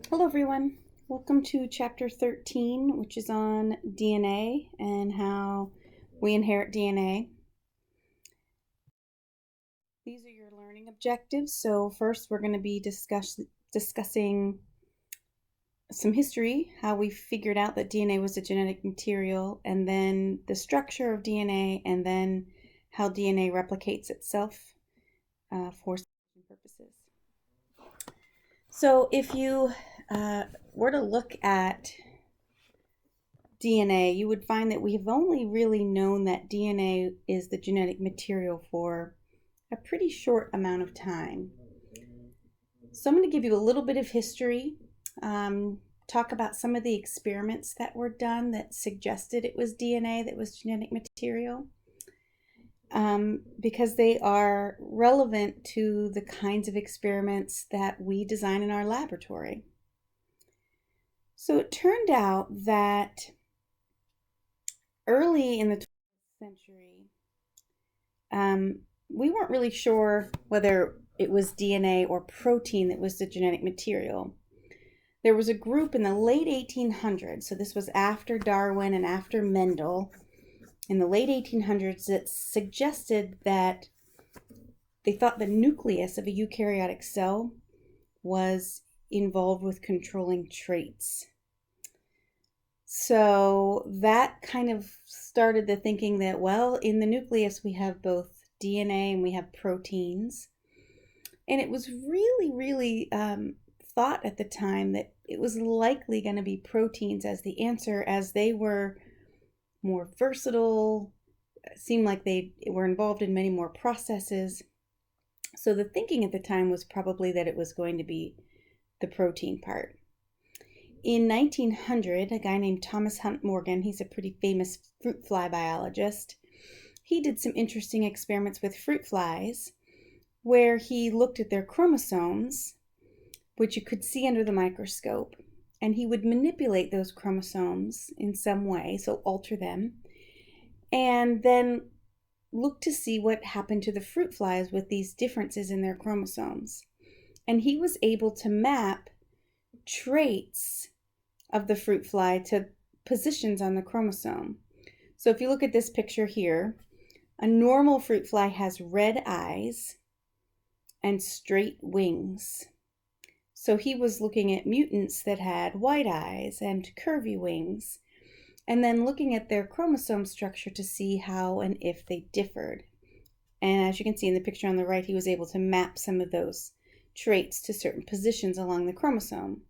Hello everyone, welcome to chapter 13, which is on DNA and how we inherit DNA. These are your learning objectives. So first we're going to be discussing some history, how we figured out that DNA was a genetic material, and then the structure of DNA, and then how DNA replicates itself for purposes. So if you were to look at DNA, you would find that we have only really known that DNA is the genetic material for a pretty short amount of time. So I'm going to give you a little bit of history, talk about some of the experiments that were done that suggested it was DNA that was genetic material, because they are relevant to the kinds of experiments that we design in our laboratory. So it turned out that early in the 20th century, we weren't really sure whether it was DNA or protein that was the genetic material. There was a group in the late 1800s, so this was after Darwin and after Mendel, in the late 1800s, that suggested that they thought the nucleus of a eukaryotic cell was involved with controlling traits. So that kind of started the thinking that, well, in the nucleus we have both DNA and we have proteins. And it was really thought at the time that it was likely going to be proteins as the answer, as they were more versatile, seemed like they were involved in many more processes. So the thinking at the time was probably that it was going to be the protein part. In 1900, a guy named Thomas Hunt Morgan, he's a pretty famous fruit fly biologist, he did some interesting experiments with fruit flies where he looked at their chromosomes, which you could see under the microscope, and he would manipulate those chromosomes in some way, so alter them, and then look to see what happened to the fruit flies with these differences in their chromosomes. And he was able to map traits of the fruit fly to positions on the chromosome. So if you look at this picture here, a normal fruit fly has red eyes and straight wings. So he was looking at mutants that had white eyes and curvy wings, and then looking at their chromosome structure to see how and if they differed. And as you can see in the picture on the right, he was able to map some of those traits to certain positions along the chromosome.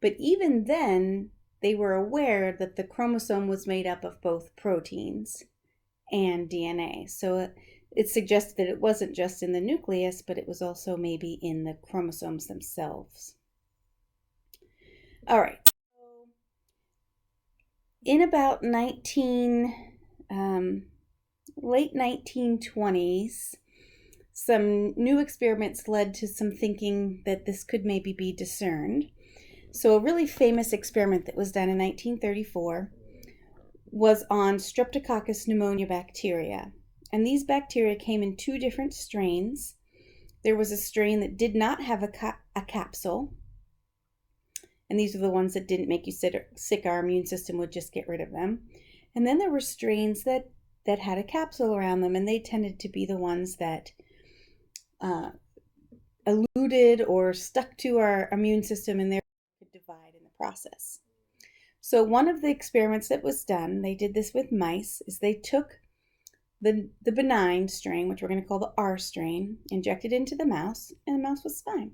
But even then, they were aware that the chromosome was made up of both proteins and DNA. So it suggested that it wasn't just in the nucleus, but it was also maybe in the chromosomes themselves. All right. In about late 1920s, some new experiments led to some thinking that this could maybe be discerned. So a really famous experiment that was done in 1934 was on Streptococcus pneumonia bacteria. And these bacteria came in two different strains. There was a strain that did not have a capsule, and these are the ones that didn't make you sick. Our immune system would just get rid of them. And then there were strains that had a capsule around them, and they tended to be the ones that eluded or stuck to our immune system, and therefore could divide in the process. So one of the experiments that was done, they did this with mice, is they took the benign strain, which we're going to call the R strain, injected into the mouse, and the mouse was fine.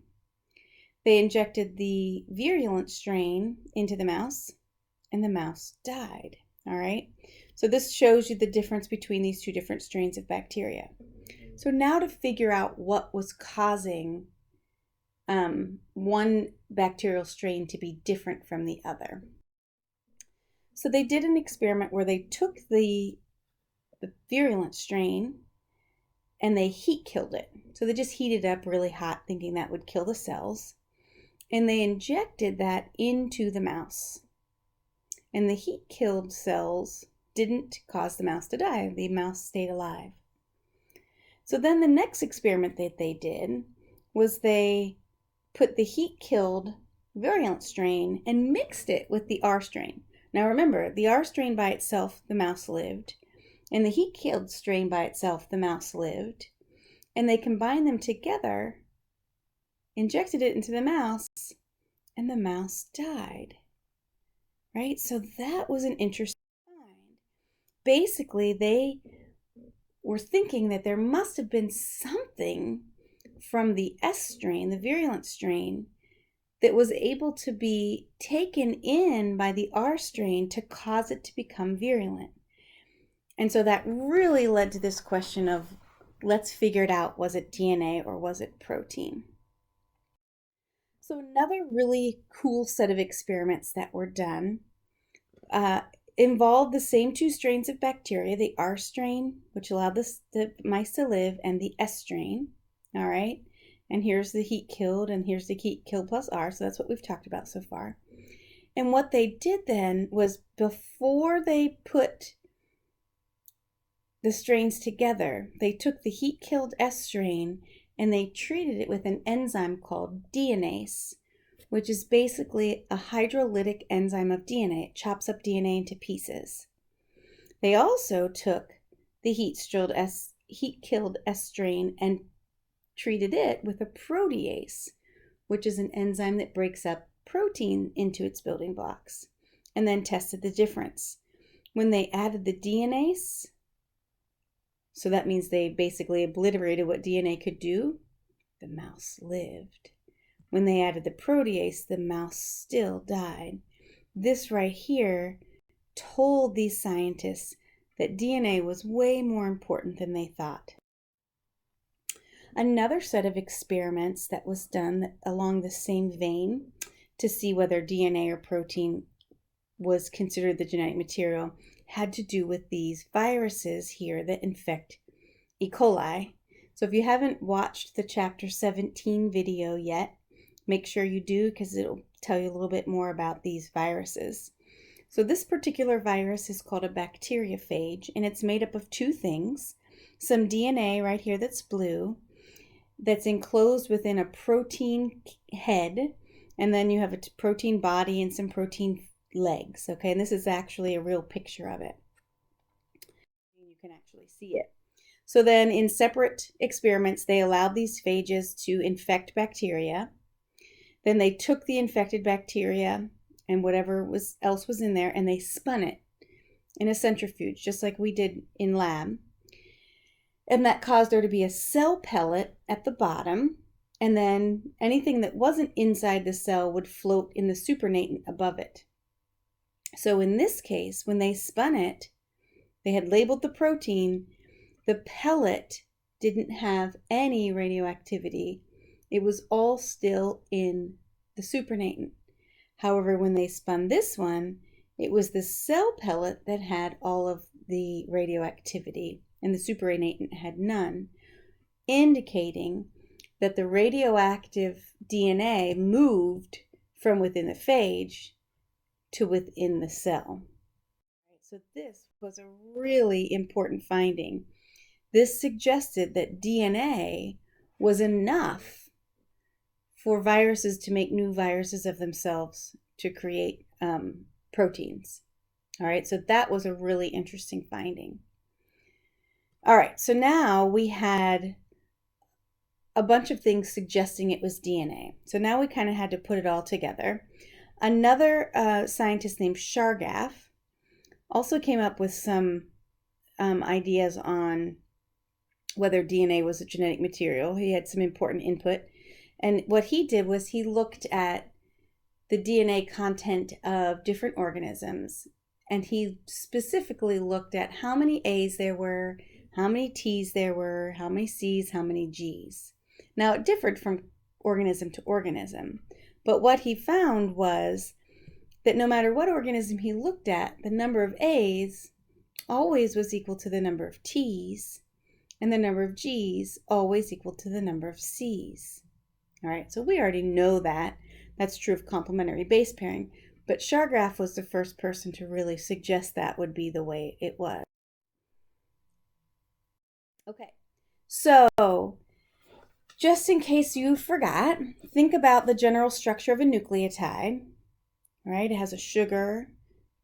They injected the virulent strain into the mouse, and the mouse died. All right. So this shows you the difference between these two different strains of bacteria. So now to figure out what was causing one bacterial strain to be different from the other. So they did an experiment where they took the virulent strain and they heat killed it. So they just heated it up really hot, thinking that would kill the cells. And they injected that into the mouse. And the heat killed cells didn't cause the mouse to die. The mouse stayed alive. So then the next experiment that they did was they put the heat killed virulent strain and mixed it with the R strain. Now remember, the R strain by itself, the mouse lived, and the heat-killed strain by itself, the mouse lived, and they combined them together, injected it into the mouse, and the mouse died. Right? So that was an interesting find. Basically, they were thinking that there must have been something from the S strain, the virulent strain, that was able to be taken in by the R strain to cause it to become virulent. And so that really led to this question of, let's figure it out. Was it DNA or was it protein? So another really cool set of experiments that were done involved the same two strains of bacteria, the R strain, which allowed the mice to live, and the S strain. All right. And here's the heat killed, and here's the heat killed plus R. So that's what we've talked about so far. And what they did then was, before they put the strains together, they took the heat killed S strain and they treated it with an enzyme called DNase, which is basically a hydrolytic enzyme of DNA. It chops up DNA into pieces. They also took the heat-killed S strain and treated it with a protease, which is an enzyme that breaks up protein into its building blocks, and then tested the difference. When they added the DNase, so that means they basically obliterated what DNA could do, the mouse lived. When they added the protease, the mouse still died. This right here told these scientists that DNA was way more important than they thought. Another set of experiments that was done along the same vein to see whether DNA or protein was considered the genetic material had to do with these viruses here that infect E. coli. So if you haven't watched the chapter 17 video yet, make sure you do, because it'll tell you a little bit more about these viruses. So this particular virus is called a bacteriophage, and it's made up of two things. Some DNA right here that's blue, that's enclosed within a protein head, and then you have a protein body and some protein legs. Okay, and this is actually a real picture of it. You can actually see it. So then in separate experiments, they allowed these phages to infect bacteria. Then they took the infected bacteria and whatever else was in there, and they spun it in a centrifuge, just like we did in lab. And that caused there to be a cell pellet at the bottom, and then anything that wasn't inside the cell would float in the supernatant above it. So in this case, when they spun it, they had labeled the protein. The pellet didn't have any radioactivity. It was all still in the supernatant. However, when they spun this one, it was the cell pellet that had all of the radioactivity, and the supernatant had none, indicating that the radioactive DNA moved from within the phage to within the cell. So this was a really important finding. This suggested that DNA was enough for viruses to make new viruses of themselves to create proteins. All right, so that was a really interesting finding. All right, so now we had a bunch of things suggesting it was DNA. So now we kind of had to put it all together. Another scientist named Chargaff also came up with some ideas on whether DNA was a genetic material. He had some important input. And what he did was he looked at the DNA content of different organisms, and he specifically looked at how many A's there were, how many T's there were, how many C's, how many G's. Now, it differed from organism to organism, but what he found was that no matter what organism he looked at, the number of A's always was equal to the number of T's, and the number of G's always equal to the number of C's. All right, so we already know that. That's true of complementary base pairing, but Chargaff was the first person to really suggest that would be the way it was. Okay, so Just in case you forgot, think about the general structure of a nucleotide, right? It has a sugar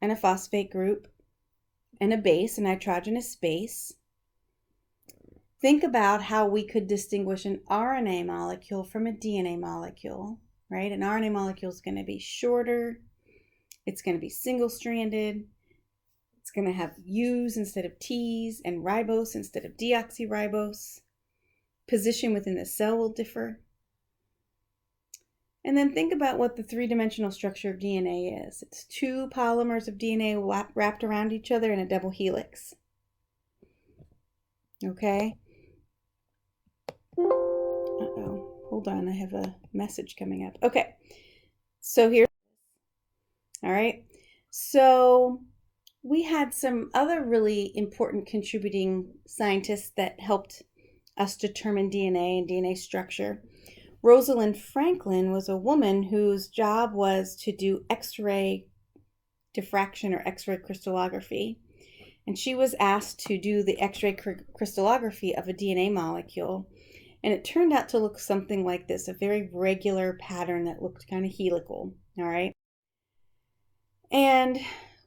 and a phosphate group and a base, a nitrogenous base. Think about how we could distinguish an RNA molecule from a DNA molecule, right? An RNA molecule is going to be shorter. It's going to be single-stranded. It's going to have U's instead of T's and ribose instead of deoxyribose. Position within the cell will differ. And then think about what the three-dimensional structure of DNA is. It's two polymers of DNA wrapped around each other in a double helix. Okay? Uh-oh. Hold on, I have a message coming up. Okay. So here. All right. So we had some other really important contributing scientists that helped us determine DNA and DNA structure. Rosalind Franklin was a woman whose job was to do X-ray diffraction or X-ray crystallography. And she was asked to do the X-ray crystallography of a DNA molecule. And it turned out to look something like this, a very regular pattern that looked kind of helical. All right. And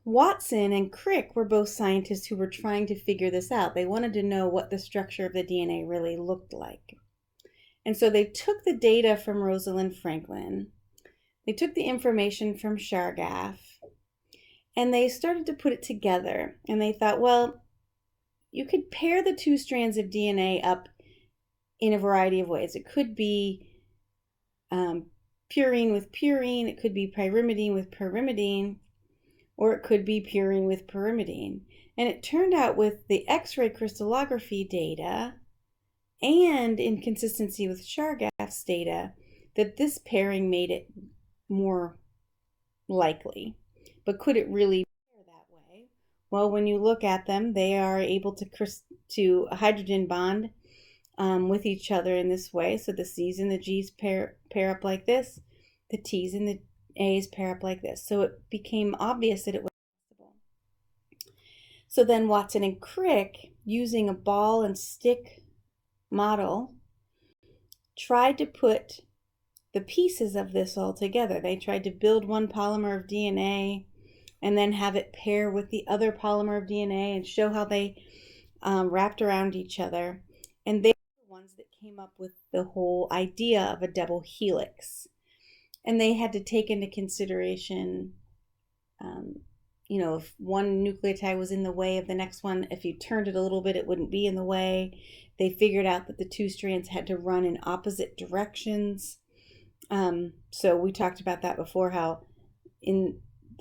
Watson and Crick were both scientists who were trying to figure this out. They wanted to know what the structure of the DNA really looked like. And so they took the data from Rosalind Franklin, they took the information from Chargaff, and they started to put it together. And they thought, well, you could pair the two strands of DNA up in a variety of ways. It could be purine with purine, it could be pyrimidine with pyrimidine, or it could be purine with pyrimidine. And it turned out with the X-ray crystallography data and in consistency with Chargaff's data that this pairing made it more likely. But could it really pair that way? Well, when you look at them, they are able to hydrogen bond with each other in this way. So the C's and the G's pair up like this. The T's and the A's pair up like this. So it became obvious that it was possible. So then Watson and Crick, using a ball and stick model, tried to put the pieces of this all together. They tried to build one polymer of DNA and then have it pair with the other polymer of DNA and show how they wrapped around each other. And they were the ones that came up with the whole idea of a double helix. And they had to take into consideration, if one nucleotide was in the way of the next one, if you turned it a little bit, it wouldn't be in the way. They figured out that the two strands had to run in opposite directions. So we talked about that before, how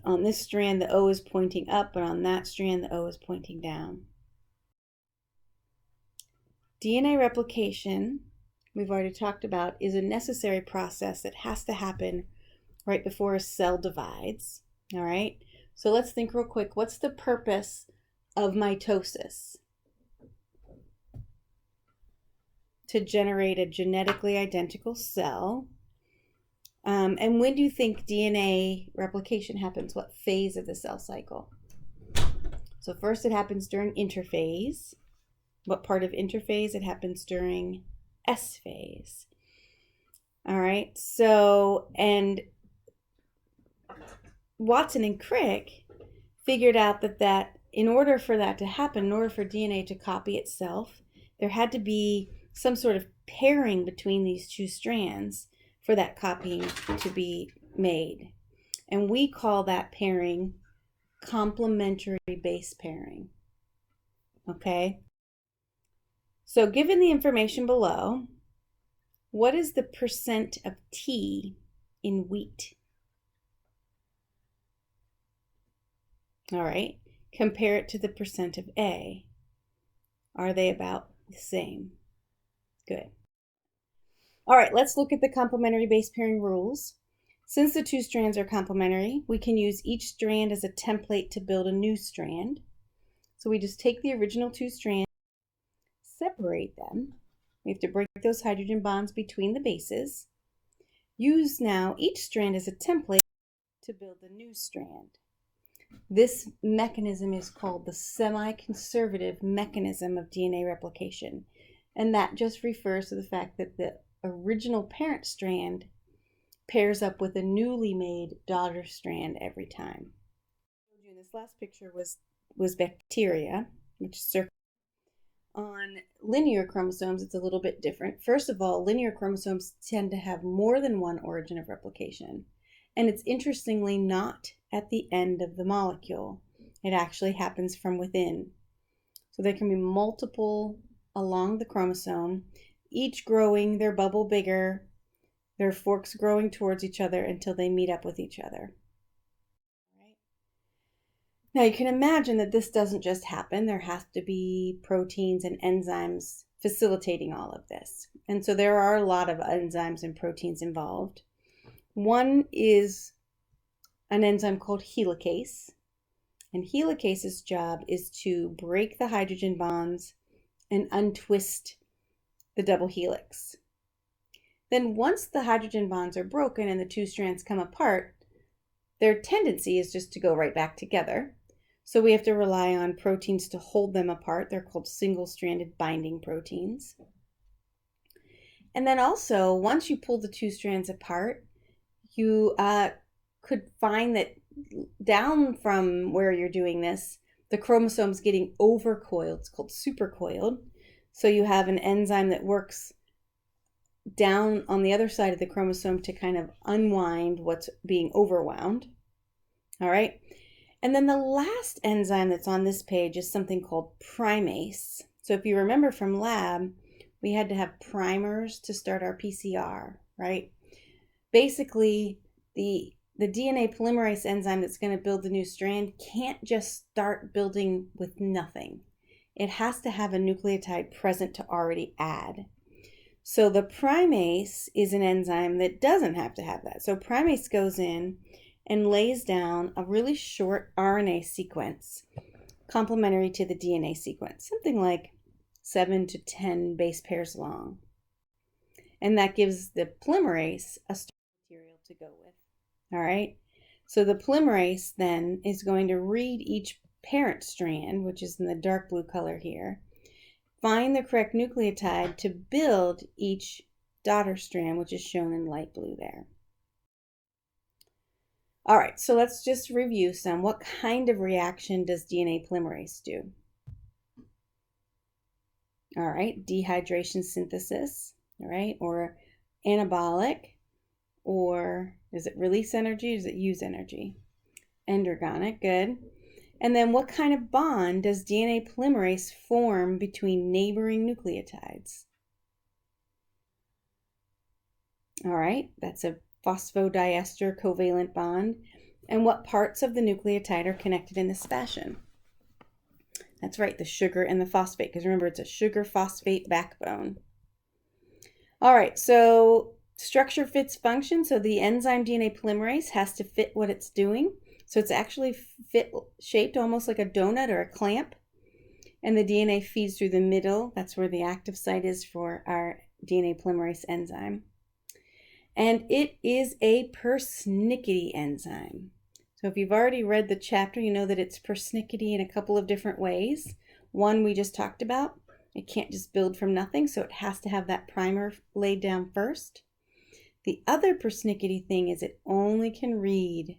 on this strand the O is pointing up, but on that strand the O is pointing down. DNA replication, we've already talked about, is a necessary process that has to happen right before a cell divides. All right, so let's think real quick. What's the purpose of mitosis? To generate a genetically identical cell. And when do you think DNA replication happens? What phase of the cell cycle? So first it happens during interphase. What part of interphase? It happens during S phase. All right, so, and Watson and Crick figured out that in order for that to happen, in order for DNA to copy itself, there had to be some sort of pairing between these two strands for that copying to be made. And we call that pairing complementary base pairing. Okay? So given the information below, what is the percent of T in wheat? All right, compare it to the percent of A. Are they about the same? Good. All right, let's look at the complementary base pairing rules. Since the two strands are complementary, we can use each strand as a template to build a new strand. So we just take the original two strands, separate them. We have to break those hydrogen bonds between the bases. Use now each strand as a template to build the new strand. This mechanism is called the semi-conservative mechanism of DNA replication. And that just refers to the fact that the original parent strand pairs up with a newly made daughter strand every time. This last picture was bacteria, which is on linear chromosomes. It's a little bit different. First of all, linear chromosomes tend to have more than one origin of replication, and it's interestingly not at the end of the molecule. It actually happens from within. So there can be multiple along the chromosome, each growing their bubble bigger, their forks growing towards each other until they meet up with each other. Right? Now you can imagine that this doesn't just happen. There has to be proteins and enzymes facilitating all of this. And so there are a lot of enzymes and proteins involved. One is an enzyme called helicase. And helicase's job is to break the hydrogen bonds and untwist the double helix. Then once the hydrogen bonds are broken and the two strands come apart, their tendency is just to go right back together. So we have to rely on proteins to hold them apart. They're called single-stranded binding proteins. And then also, once you pull the two strands apart, you could find that down from where you're doing this, the chromosome's getting overcoiled. It's called supercoiled. So you have an enzyme that works down on the other side of the chromosome to kind of unwind what's being overwound. All right. And then the last enzyme that's on this page is something called primase. So if you remember from lab, we had to have primers to start our PCR, right? Basically, the DNA polymerase enzyme that's going to build the new strand can't just start building with nothing. It has to have a nucleotide present to already add. So the primase is an enzyme that doesn't have to have that. So primase goes in and lays down a really short RNA sequence complementary to the DNA sequence, something like 7 to 10 base pairs long. And that gives the polymerase a starting material to go with. All right. So the polymerase then is going to read each parent strand, which is in the dark blue color here, find the correct nucleotide to build each daughter strand, which is shown in light blue there. All right, so let's just review some. What kind of reaction does DNA polymerase do? All right, dehydration synthesis, all right, or anabolic, or does it release energy or does it use energy? Endergonic, good. And then what kind of bond does DNA polymerase form between neighboring nucleotides? All right, that's a phosphodiester covalent bond. And what parts of the nucleotide are connected in this fashion? That's right, the sugar and the phosphate, because remember, it's a sugar-phosphate backbone. All right, so structure fits function. So the enzyme DNA polymerase has to fit what it's doing. So it's actually shaped almost like a donut or a clamp. And the DNA feeds through the middle. That's where the active site is for our DNA polymerase enzyme. And it is a persnickety enzyme. So if you've already read the chapter, you know that it's persnickety in a couple of different ways. One we just talked about. It can't just build from nothing, so it has to have that primer laid down first. The other persnickety thing is it only can read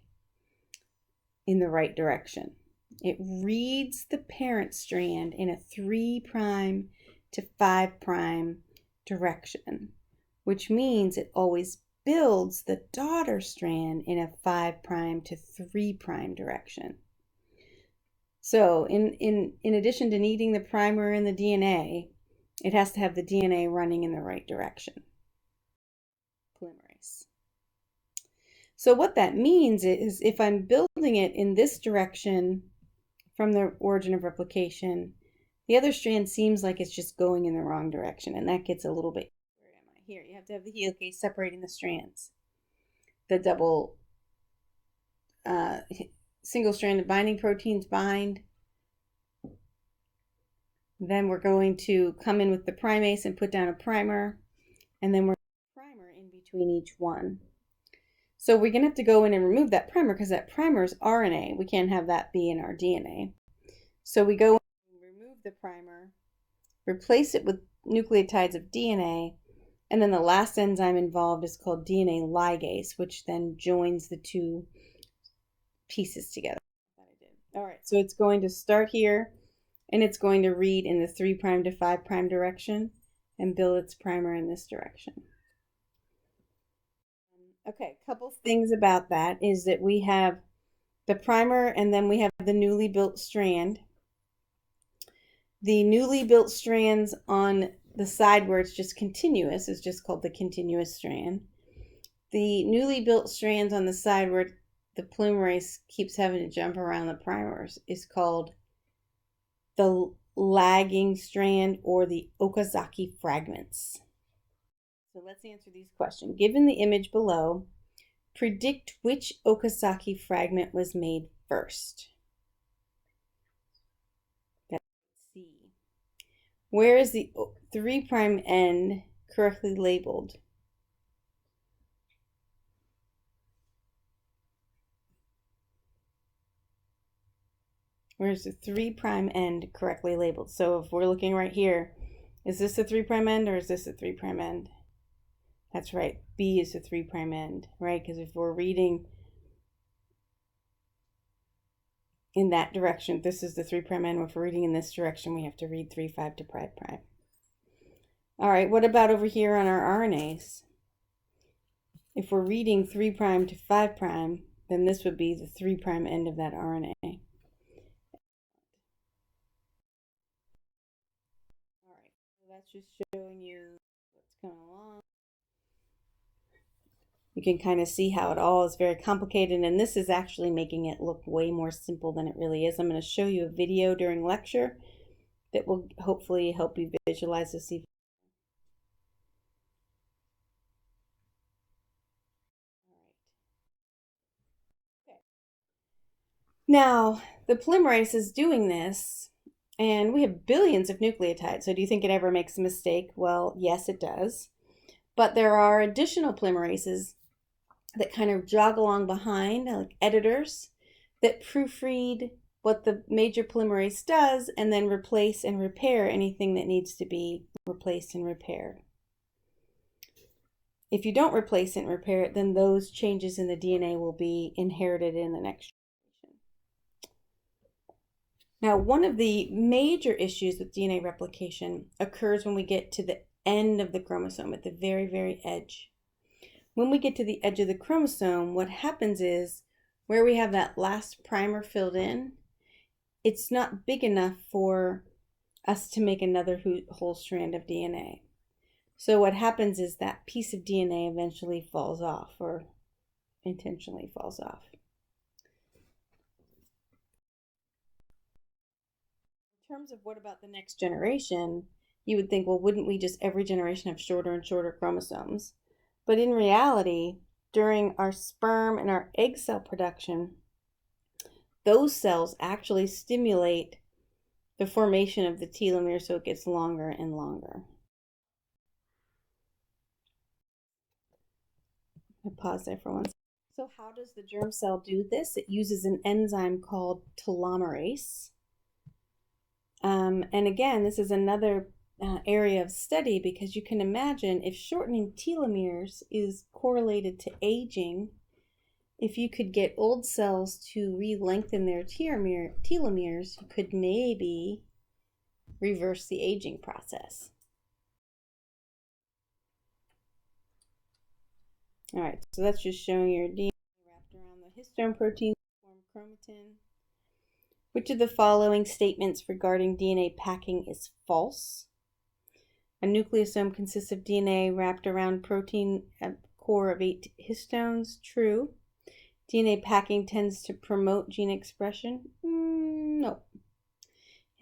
in the right direction. It reads the parent strand in a 3' to 5' direction, which means it always builds the daughter strand in a 5' to 3' direction. So in addition to needing the primer in the DNA, it has to have the DNA running in the right direction. Polymerase. So what that means is if I'm building it in this direction from the origin of replication, the other strand seems like it's just going in the wrong direction, and that gets a little bit, where am I? Here, you have to have the helicase separating the strands. The double single-stranded binding proteins bind. Then we're going to come in with the primase and put down a primer, and then we're going to put a primer in between each one. So we're going to have to go in and remove that primer because that primer is RNA. We can't have that be in our DNA. So we go in and remove the primer, replace it with nucleotides of DNA, And then the last enzyme involved is called DNA ligase, which then joins the two pieces together. All right, so it's going to start here, and it's going to read in the 3' to 5' direction and build its primer in this direction. Okay, a couple things about that is that we have the primer and then we have the newly built strand. The newly built strands on the side where it's just continuous is just called the continuous strand. The newly built strands on the side where the polymerase keeps having to jump around the primers is called the lagging strand or the Okazaki fragments. So let's answer these questions. Given the image below, predict which Okazaki fragment was made first. That's C. Where is the 3' end correctly labeled? Where's the 3' end correctly labeled? So if we're looking right here, is this a 3' end or is this a 3' end? That's right, B is a 3' end, right? Because if we're reading in that direction, this is the 3' end. If we're reading in this direction, we have to read 3', 5 to 5'. All right, what about over here on our RNAs? If we're reading 3' to 5', then this would be the 3' end of that RNA. All right, so that's just showing you what's going along. You can kind of see how it all is very complicated, and this is actually making it look way more simple than it really is. I'm going to show you a video during lecture that will hopefully help you visualize this even. Now, the polymerase is doing this, and we have billions of nucleotides. So do you think it ever makes a mistake? Well, yes, it does. But there are additional polymerases that kind of jog along behind, like editors, that proofread what the major polymerase does and then replace and repair anything that needs to be replaced and repaired. If you don't replace it and repair it, then those changes in the DNA will be inherited in the next generation. Now, one of the major issues with DNA replication occurs when we get to the end of the chromosome, at the very, very edge. When we get to the edge of the chromosome, what happens is where we have that last primer filled in, it's not big enough for us to make another whole strand of DNA. So what happens is that piece of DNA eventually falls off or intentionally falls off. In terms of what about the next generation, you would think, well, wouldn't we just every generation have shorter and shorter chromosomes? But in reality, during our sperm and our egg cell production, those cells actually stimulate the formation of the telomere so it gets longer and longer. I'll pause there for 1 second. So how does the germ cell do this? It uses an enzyme called telomerase. And again, this is another area of study because you can imagine if shortening telomeres is correlated to aging, if you could get old cells to re-lengthen their telomeres, you could maybe reverse the aging process. All right, so that's just showing your DNA wrapped around the histone protein to form chromatin. Which of the following statements regarding DNA packing is false? A nucleosome consists of DNA wrapped around protein at a core of 8 histones. True. DNA packing tends to promote gene expression. No.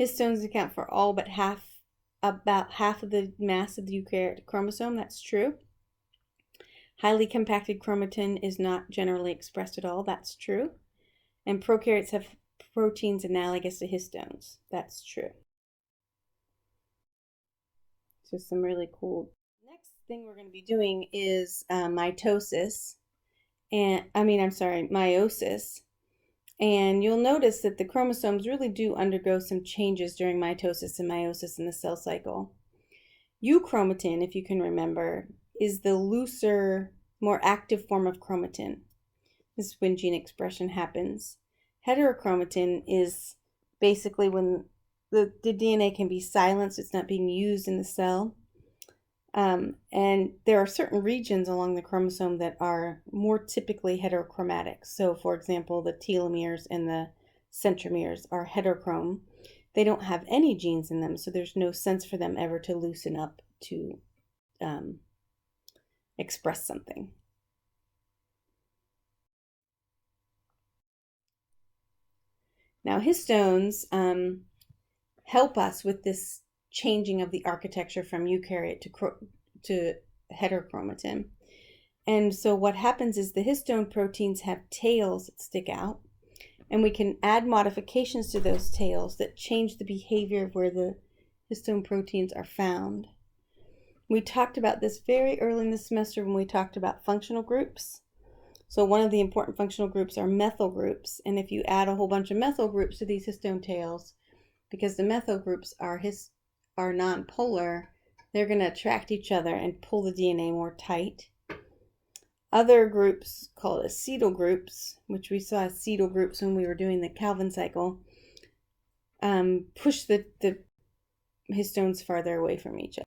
Histones account for all but about half of the mass of the eukaryotic chromosome. That's true. Highly compacted chromatin is not generally expressed at all. That's true. And prokaryotes have proteins analogous to histones. That's true. So some really cool. Next thing we're going to be doing is meiosis. And you'll notice that the chromosomes really do undergo some changes during mitosis and meiosis in the cell cycle. Euchromatin, if you can remember, is the looser, more active form of chromatin. This is when gene expression happens. Heterochromatin is basically when the DNA can be silenced, it's not being used in the cell. And there are certain regions along the chromosome that are more typically heterochromatic. So, for example, the telomeres and the centromeres are heterochrome. They don't have any genes in them, so there's no sense for them ever to loosen up to express something. Now, histones help us with this changing of the architecture from eukaryote to heterochromatin. And so what happens is the histone proteins have tails that stick out, and we can add modifications to those tails that change the behavior of where the histone proteins are found. We talked about this very early in the semester when we talked about functional groups. So one of the important functional groups are methyl groups, and if you add a whole bunch of methyl groups to these histone tails, because the methyl groups are nonpolar, they're going to attract each other and pull the DNA more tight. Other groups called acetyl groups, which we saw acetyl groups when we were doing the Calvin cycle, push the histones farther away from each other.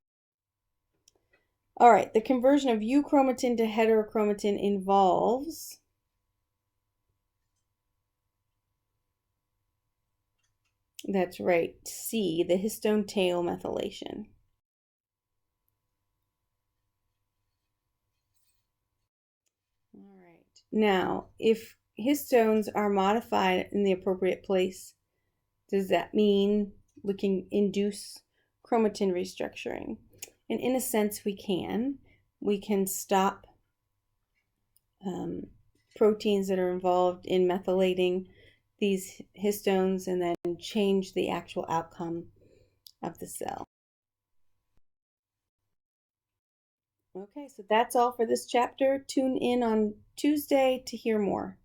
All right, the conversion of euchromatin to heterochromatin involves that's right, C, the histone tail methylation. All right. Now, if histones are modified in the appropriate place, does that mean we can induce chromatin restructuring? And in a sense, we can. We can stop proteins that are involved in methylating these histones and then change the actual outcome of the cell. Okay, so that's all for this chapter. Tune in on Tuesday to hear more.